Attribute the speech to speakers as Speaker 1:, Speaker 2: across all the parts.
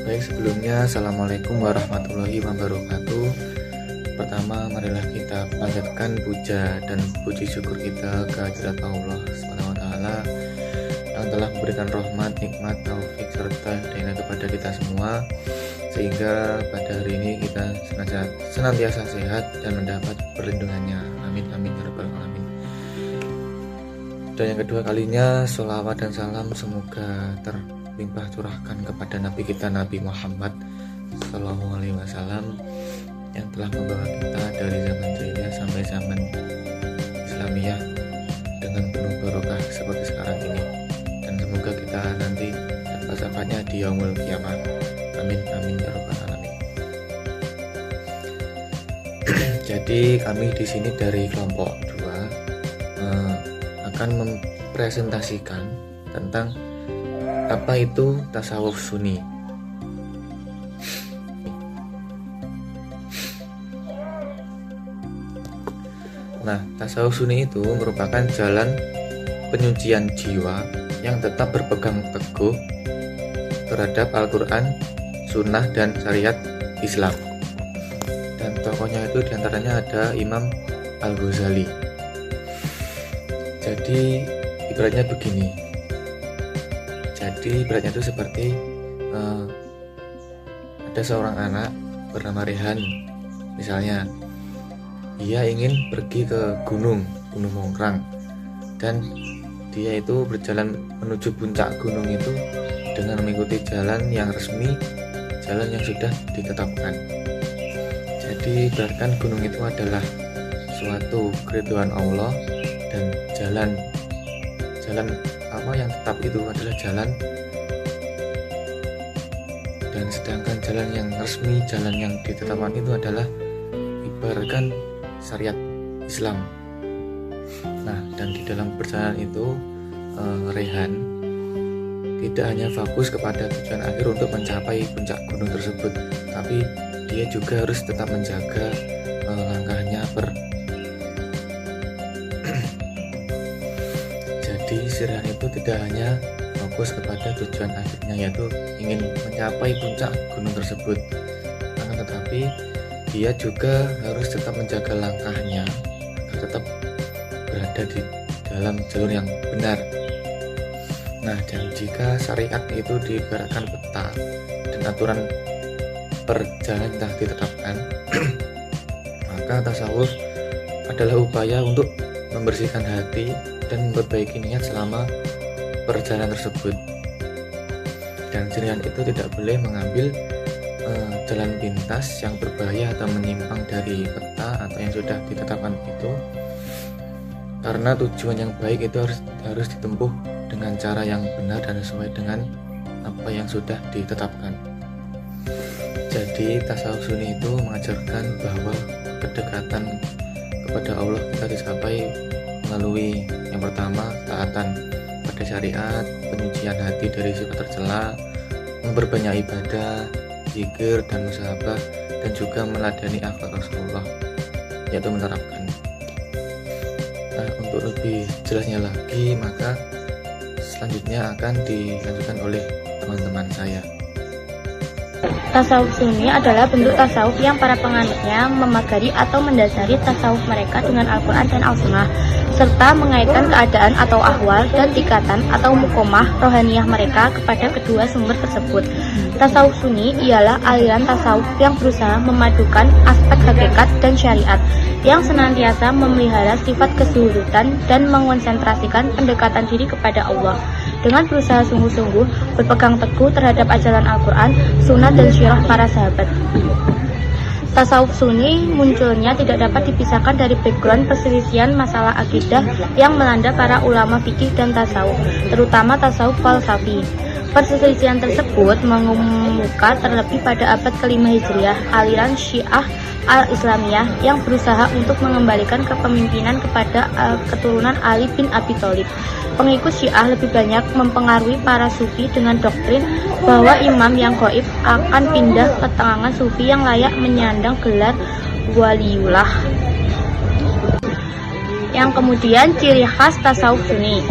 Speaker 1: Baik, sebelumnya Assalamualaikum warahmatullahi wabarakatuh. Pertama, marilah kita panjatkan puja dan puji syukur kita kehadirat Allah SWT yang telah memberikan rahmat, nikmat, taufik, serta hidayah kepada kita semua, sehingga pada hari ini kita senantiasa sehat dan mendapat perlindungannya. Amin amin ya rabbal alamin. Dan yang kedua kalinya, sholawat dan salam semoga terlimpah curahkan kepada Nabi kita, Nabi Muhammad Sallallahu Alaihi Wasallam, yang telah membawa kita dari zaman jahiliyah sampai zaman Islamiyah dengan penuh barokah seperti sekarang ini. Dan semoga kita nanti dapat syafaatnya di yaumul qiyamah. Amin amin ya rabbal alamin. Jadi kami di sini dari kelompok 2 akan mempresentasikan tentang apa itu tasawuf sunni. Nah, tasawuf sunni itu merupakan jalan penyucian jiwa yang tetap berpegang teguh terhadap Al-Quran, Sunnah, dan syariat Islam. Dan tokohnya itu diantaranya ada Imam Al-Ghazali. Jadi ibaratnya begini. Jadi ibaratnya itu seperti ada seorang anak bernama Rehan, misalnya dia ingin pergi ke gunung Mongkrang, dan dia itu berjalan menuju puncak gunung itu dengan mengikuti jalan yang resmi, jalan yang sudah ditetapkan. Jadi ibaratkan gunung itu adalah suatu keridhaan Allah, dan jalan apa yang tetap itu adalah jalan, dan sedangkan jalan yang resmi, jalan yang ditetapkan itu adalah ibaratkan syariat Islam. Nah, dan di dalam perjalanan itu Rehan tidak hanya fokus kepada tujuan akhir untuk mencapai puncak gunung tersebut, tapi dia juga harus tetap menjaga langkahnya Jadi Rehan itu tidak hanya fokus kepada tujuan akhirnya, yaitu ingin mencapai puncak gunung tersebut, akan tetapi dia juga harus tetap menjaga langkahnya agar tetap berada di dalam jalur yang benar. Nah, dan jika syariat itu diibaratkan peta dan aturan perjalanan telah ditetapkan, maka tasawuf adalah upaya untuk membersihkan hati dan memperbaiki niat selama perjalanan tersebut. Dan Rehan itu tidak boleh mengambil jalan pintas yang berbahaya atau menyimpang dari peta atau yang sudah ditetapkan itu, karena tujuan yang baik itu harus ditempuh dengan cara yang benar dan sesuai dengan apa yang sudah ditetapkan. Jadi tasawuf sunni itu mengajarkan bahwa kedekatan kepada Allah kita dicapai melalui yang pertama, taatan pada syariat, penyucian hati dari sifat tercela, memperbanyak ibadah, zikir dan musahabah, dan juga meladani akhlak Rasulullah, yaitu menerapkan. Nah, untuk lebih jelasnya lagi, maka selanjutnya akan dilanjutkan oleh teman-teman saya.
Speaker 2: Tasawuf sunni adalah bentuk tasawuf yang para penganutnya memagari atau mendasari tasawuf mereka dengan Al-Quran dan Al-Sunnah, serta mengaitkan keadaan atau ahwal dan tingkatan atau mukomah rohaniyah mereka kepada kedua sumber tersebut. Tasawuf sunni ialah aliran tasawuf yang berusaha memadukan aspek hakikat dan syariat, yang senantiasa memelihara sifat kezuhudan dan mengonsentrasikan pendekatan diri kepada Allah, dengan berusaha sungguh-sungguh berpegang teguh terhadap ajaran Al-Quran, Sunnah, dan syirah para sahabat. Tasawuf sunni munculnya tidak dapat dipisahkan dari background perselisihan masalah akidah yang melanda para ulama fikih dan tasawuf, terutama tasawuf falsafi. Perselisihan tersebut mengemuka terlebih pada abad ke-5 Hijriah. Aliran Syiah Al-Islamiyah yang berusaha untuk mengembalikan kepemimpinan kepada keturunan Ali bin Abi Thalib. Pengikut Syiah lebih banyak mempengaruhi para sufi dengan doktrin bahwa imam yang gaib akan pindah ke tangan sufi yang layak menyandang gelar waliullah. Yang kemudian ciri khas tasawuf sunni.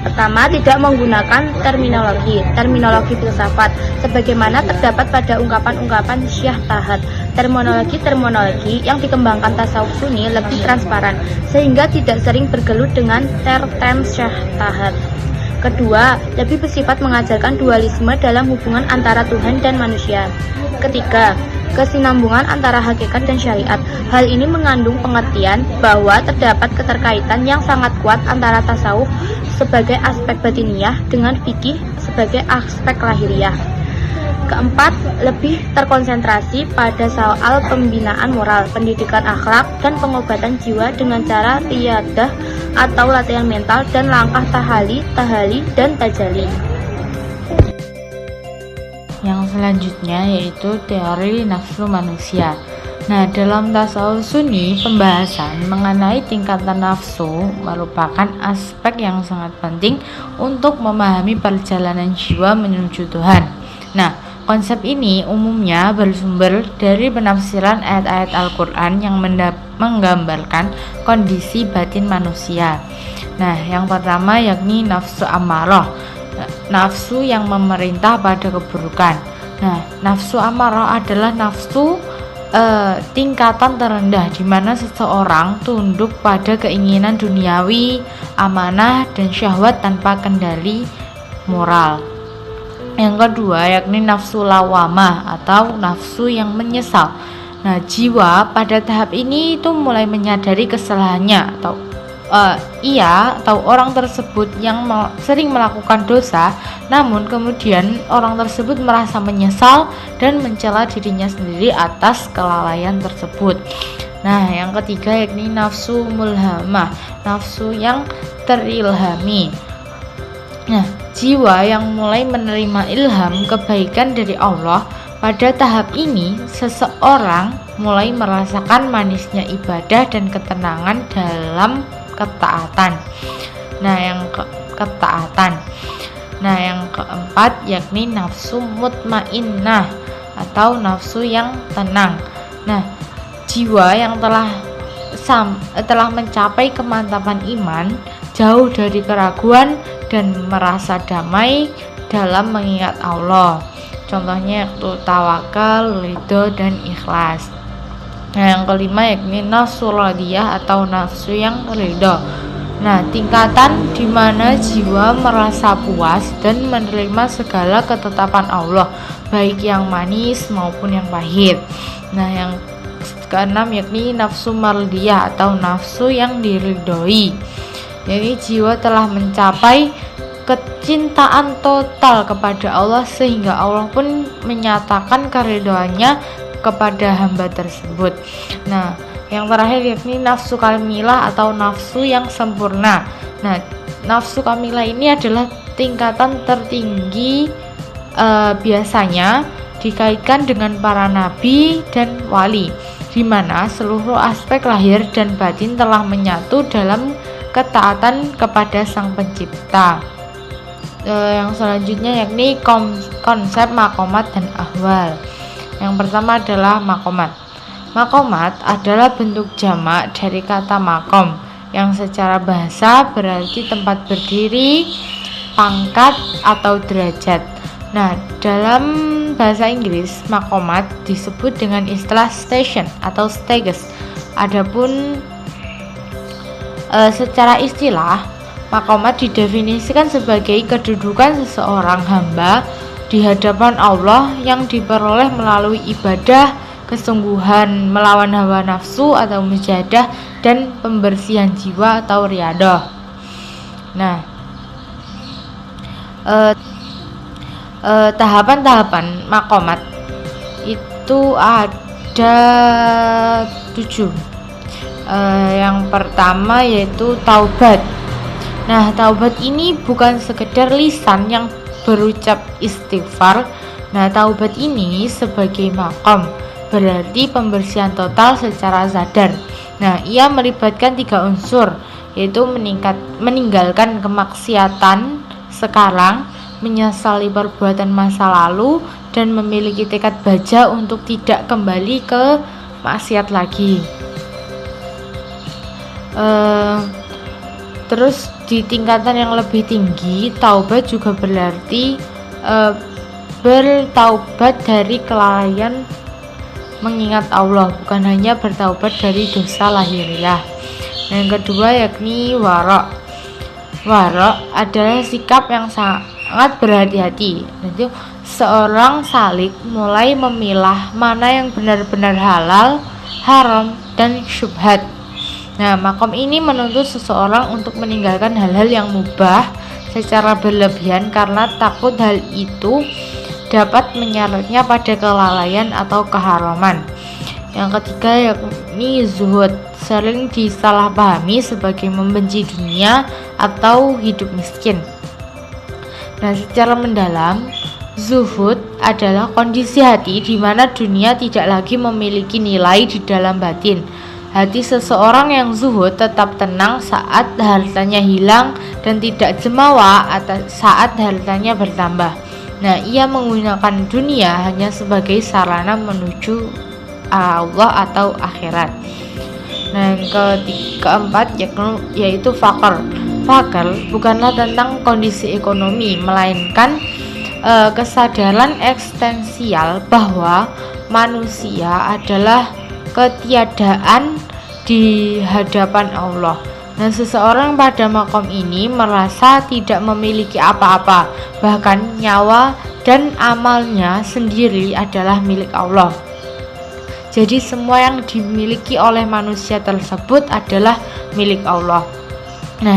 Speaker 2: Pertama, tidak menggunakan terminologi filsafat, sebagaimana terdapat pada ungkapan-ungkapan Syekh Tahat. Terminologi yang dikembangkan tasawuf Sunni lebih transparan, sehingga tidak sering bergelut dengan term Syekh Tahat. Kedua, lebih bersifat mengajarkan dualisme dalam hubungan antara Tuhan dan manusia. Ketiga, kesinambungan antara hakikat dan syariat. Hal ini mengandung pengertian bahwa terdapat keterkaitan yang sangat kuat antara tasawuf sebagai aspek batiniah dengan fikih sebagai aspek lahiriah. Keempat, lebih terkonsentrasi pada soal pembinaan moral, pendidikan akhlak, dan pengobatan jiwa dengan cara riyadah atau latihan mental dan langkah tahali, dan tajali.
Speaker 3: Yang selanjutnya yaitu teori nafsu manusia. Nah, dalam tasawuf Sunni, pembahasan mengenai tingkatan nafsu merupakan aspek yang sangat penting untuk memahami perjalanan jiwa menuju Tuhan. Nah, konsep ini umumnya bersumber dari penafsiran ayat-ayat Al-Quran yang menggambarkan kondisi batin manusia. Nah, yang pertama yakni nafsu amarah, nafsu yang memerintah pada keburukan. Nah, nafsu amarah adalah nafsu tingkatan terendah di mana seseorang tunduk pada keinginan duniawi, amanah, dan syahwat tanpa kendali moral. Yang kedua yakni nafsu lawamah atau nafsu yang menyesal. Nah, jiwa pada tahap ini itu mulai menyadari kesalahannya atau orang tersebut yang sering melakukan dosa, namun kemudian orang tersebut merasa menyesal dan mencela dirinya sendiri atas kelalaian tersebut. Nah, yang ketiga yakni nafsu mulhamah, nafsu yang terilhami. Nah, jiwa yang mulai menerima ilham kebaikan dari Allah. Pada tahap ini, seseorang mulai merasakan manisnya ibadah dan ketenangan dalam ketaatan. Nah, yang keempat yakni nafsu mutmainnah atau nafsu yang tenang. Nah, jiwa yang telah mencapai kemantapan iman, jauh dari keraguan dan merasa damai dalam mengingat Allah. Contohnya yaitu tawakal, ridho, dan ikhlas. Nah, yang kelima yakni nafsu radiyah atau nafsu yang ridho. Nah, tingkatan di mana jiwa merasa puas dan menerima segala ketetapan Allah, baik yang manis maupun yang pahit. Nah, yang keenam yakni nafsu mardiyah atau nafsu yang diridhoi. Jadi jiwa telah mencapai kecintaan total kepada Allah sehingga Allah pun menyatakan keridhoannya kepada hamba tersebut. Nah, yang terakhir yakni nafsu kamilah atau nafsu yang sempurna. Nah, nafsu kamilah ini adalah tingkatan tertinggi, biasanya dikaitkan dengan para nabi dan wali, di mana seluruh aspek lahir dan batin telah menyatu dalam ketaatan kepada Sang Pencipta. Yang selanjutnya yakni konsep makomat dan ahwal. Yang pertama adalah makomat. Makomat adalah bentuk jamak dari kata makom, yang secara bahasa berarti tempat berdiri, pangkat, atau derajat. Nah, dalam bahasa Inggris, makomat disebut dengan istilah station atau status. Adapun secara istilah, makomat didefinisikan sebagai kedudukan seseorang hamba di hadapan Allah yang diperoleh melalui ibadah, kesungguhan melawan hawa nafsu atau mujahadah, dan pembersihan jiwa atau riyadah. Nah, tahapan-tahapan makomat itu ada 7. Yang pertama yaitu taubat. Nah, taubat ini bukan sekedar lisan yang berucap istighfar. Nah, taubat ini sebagai makom berarti pembersihan total secara sadar. Nah, ia melibatkan 3 unsur, yaitu meninggalkan kemaksiatan sekarang, menyesali perbuatan masa lalu, dan memiliki tekad baja untuk tidak kembali ke maksiat lagi. Terus di tingkatan yang lebih tinggi, taubat juga berarti bertaubat dari kelalaian mengingat Allah, bukan hanya bertaubat dari dosa lahiriah. Yang kedua yakni warok. Warok adalah sikap yang sangat berhati-hati. Jadi seorang salik mulai memilah mana yang benar-benar halal, haram, dan syubhat. Nah, makom ini menuntut seseorang untuk meninggalkan hal-hal yang mubah secara berlebihan karena takut hal itu dapat menyeretnya pada kelalaian atau keharaman. Yang ketiga yakni zuhud, sering disalahpahami sebagai membenci dunia atau hidup miskin. Nah, secara mendalam, zuhud adalah kondisi hati di mana dunia tidak lagi memiliki nilai di dalam batin. Hati seseorang yang zuhud tetap tenang saat hartanya hilang dan tidak jemawa saat hartanya bertambah. Nah, ia menggunakan dunia hanya sebagai sarana menuju Allah atau akhirat. Nah, yang keempat yaitu fakir. Fakir bukanlah tentang kondisi ekonomi, melainkan kesadaran eksistensial bahwa manusia adalah ketiadaan di hadapan Allah. Nah, seseorang pada makom ini merasa tidak memiliki apa-apa, bahkan nyawa dan amalnya sendiri adalah milik Allah. Jadi semua yang dimiliki oleh manusia tersebut adalah milik Allah. Nah,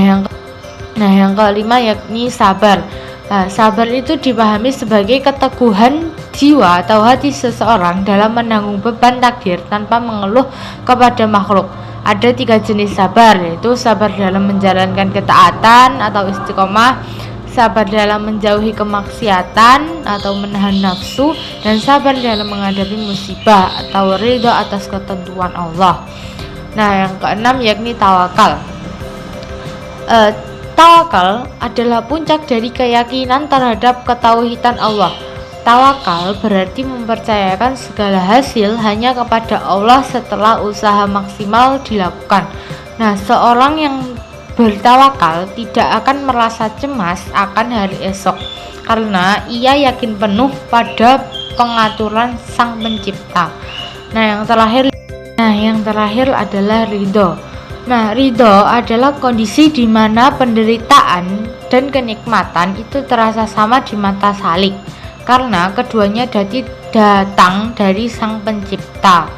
Speaker 3: yang kelima yakni sabar. Nah, sabar itu dipahami sebagai keteguhan jiwa atau hati seseorang dalam menanggung beban takdir tanpa mengeluh kepada makhluk. Ada 3 jenis sabar, yaitu sabar dalam menjalankan ketaatan atau istiqomah, sabar dalam menjauhi kemaksiatan atau menahan nafsu, dan sabar dalam menghadapi musibah atau ridho atas ketentuan Allah. Nah, yang keenam yakni tawakal. Tawakal adalah puncak dari keyakinan terhadap ketauhidan Allah. Tawakal berarti mempercayakan segala hasil hanya kepada Allah setelah usaha maksimal dilakukan. Nah, seorang yang bertawakal tidak akan merasa cemas akan hari esok karena ia yakin penuh pada pengaturan Sang Pencipta. Nah, yang terakhir adalah ridho. Nah, ridho adalah kondisi di mana penderitaan dan kenikmatan itu terasa sama di mata salik karena keduanya datang dari Sang Pencipta.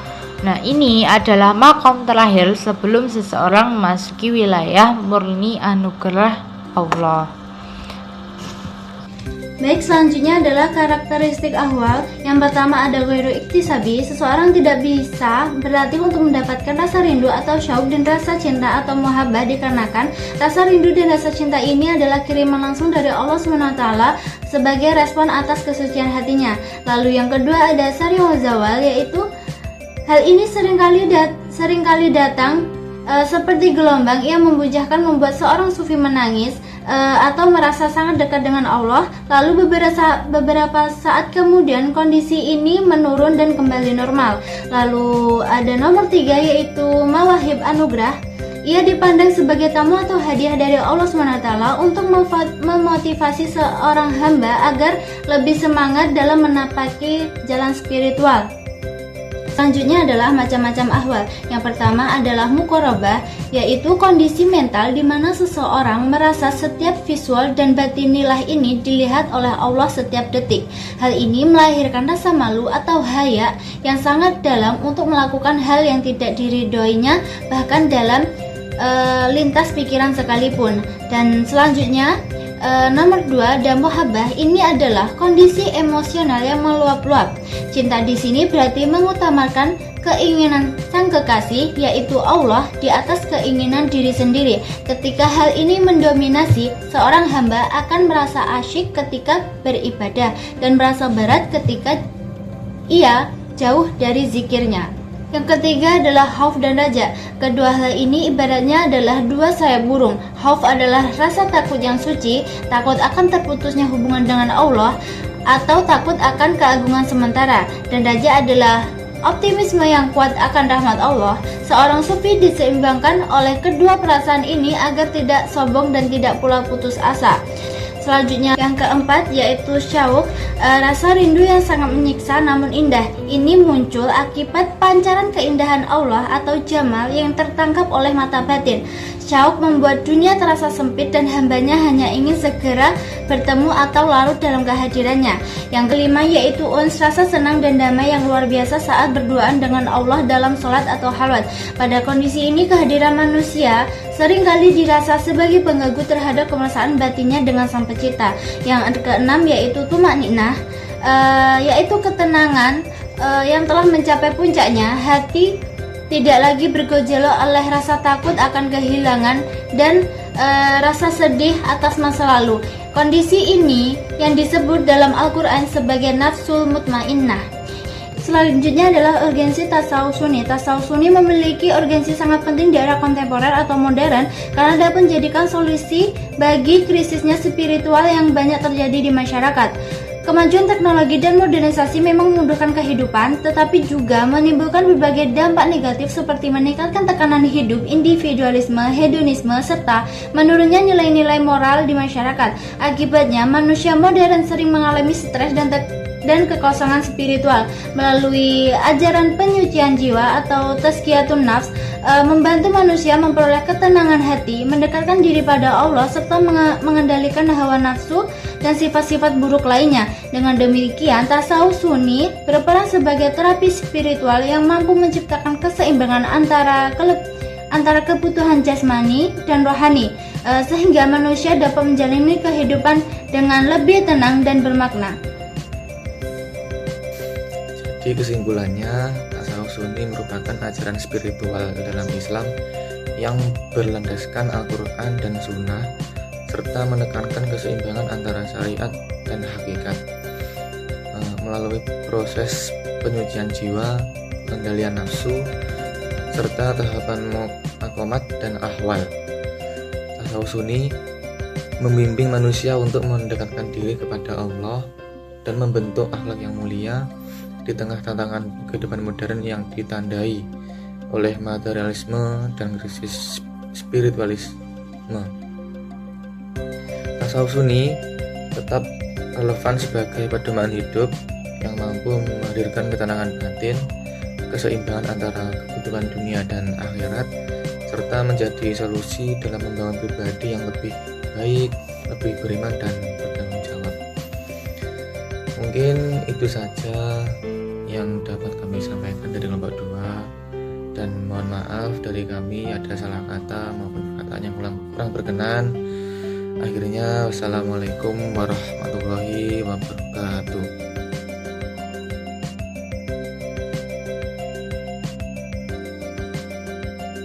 Speaker 3: Nah, ini adalah makom terakhir sebelum seseorang memasuki wilayah murni anugerah Allah.
Speaker 2: Baik, selanjutnya adalah karakteristik ahwal. Yang pertama ada ghairu iktisabi. Seseorang tidak bisa berlatih untuk mendapatkan rasa rindu atau syauq dan rasa cinta atau muhabbah dikarenakan rasa rindu dan rasa cinta ini adalah kiriman langsung dari Allah SWT sebagai respon atas kesucian hatinya. Lalu yang kedua ada sari wa zawal, yaitu hal ini seringkali datang seperti gelombang yang membuat seorang sufi menangis atau merasa sangat dekat dengan Allah. Lalu beberapa saat kemudian kondisi ini menurun dan kembali normal. Lalu ada nomor 3 yaitu mawahib anugerah. Ia dipandang sebagai tamu atau hadiah dari Allah SWT untuk memotivasi seorang hamba agar lebih semangat dalam menapaki jalan spiritual. Selanjutnya adalah macam-macam ahwal. Yang pertama adalah muqarabah, yaitu kondisi mental di mana seseorang merasa setiap visual dan batinilah ini dilihat oleh Allah setiap detik. Hal ini melahirkan rasa malu atau haya yang sangat dalam untuk melakukan hal yang tidak diridhoinya, bahkan dalam lintas pikiran sekalipun. Dan selanjutnya nomor 2 dan muhabbah, ini adalah kondisi emosional yang meluap-luap. Cinta di sini berarti mengutamakan keinginan sang kekasih, yaitu Allah, di atas keinginan diri sendiri. Ketika hal ini mendominasi, seorang hamba akan merasa asyik ketika beribadah dan merasa berat ketika ia jauh dari zikirnya. Yang ketiga adalah khauf dan raja. Kedua hal ini ibaratnya adalah dua sayap burung. Khauf adalah rasa takut yang suci, takut akan terputusnya hubungan dengan Allah, atau takut akan keagungan sementara. Dan raja adalah
Speaker 4: optimisme yang kuat akan rahmat Allah. Seorang sufi diseimbangkan oleh kedua perasaan ini agar tidak sombong dan tidak pula putus asa. Selanjutnya yang keempat yaitu syauq, rasa rindu yang sangat menyiksa namun indah. Ini muncul akibat pancaran keindahan Allah atau jamal yang tertangkap oleh mata batin. Syauq membuat dunia terasa sempit dan hambanya hanya ingin segera bertemu atau larut dalam kehadirannya. Yang kelima yaitu uns, rasa senang dan damai yang luar biasa saat berduaan dengan Allah dalam sholat atau halwat. Pada kondisi ini kehadiran manusia seringkali dirasa sebagai pengganggu terhadap kemesraan batinnya dengan sang pencipta. Yang keenam yaitu tumakninah, yaitu ketenangan yang telah mencapai puncaknya. Hati tidak lagi bergejolak oleh rasa takut akan kehilangan dan rasa sedih atas masa lalu. Kondisi ini yang disebut dalam Al-Quran sebagai nafsul mutmainnah. Selanjutnya adalah urgensi tasawuf sunni. Tasawuf sunni memiliki urgensi sangat penting di era kontemporer atau modern karena dapat menjadikan solusi bagi krisisnya spiritual yang banyak terjadi di masyarakat. Kemajuan teknologi dan modernisasi memang memudahkan kehidupan, tetapi juga menimbulkan berbagai dampak negatif seperti meningkatkan tekanan hidup, individualisme, hedonisme, serta menurunnya nilai-nilai moral di masyarakat. Akibatnya, manusia modern sering mengalami stres dan kekosongan spiritual. Melalui ajaran penyucian jiwa atau tazkiyatun nafs, membantu manusia memperoleh ketenangan hati, mendekatkan diri pada Allah, serta mengendalikan hawa nafsu dan sifat-sifat buruk lainnya. Dengan demikian, tasawuf sunni berperan sebagai terapi spiritual yang mampu menciptakan keseimbangan antara kebutuhan jasmani dan rohani, sehingga manusia dapat menjalani kehidupan dengan lebih tenang dan bermakna.
Speaker 1: Jadi kesimpulannya, tasawuf sunni merupakan ajaran spiritual dalam Islam yang berlandaskan Al-Quran dan Sunnah, serta menekankan keseimbangan antara syariat dan hakikat melalui proses penyucian jiwa, pengendalian nafsu, serta tahapan maqamat dan ahwal. Tasawuf sunni membimbing manusia untuk mendekatkan diri kepada Allah dan membentuk akhlak yang mulia di tengah tantangan kehidupan modern yang ditandai oleh materialisme dan krisis spiritualisme. Tasawuf sunni tetap relevan sebagai pedoman hidup yang mampu menghadirkan ketenangan batin, keseimbangan antara kebutuhan dunia dan akhirat, serta menjadi solusi dalam membangun pribadi yang lebih baik, lebih beriman dan bertanggung jawab. Mungkin itu saja yang dapat kami sampaikan dari kelompok 2, dan mohon maaf dari kami ada salah kata maupun perkataan yang kurang berkenan. Akhirnya wassalamualaikum warahmatullahi wabarakatuh.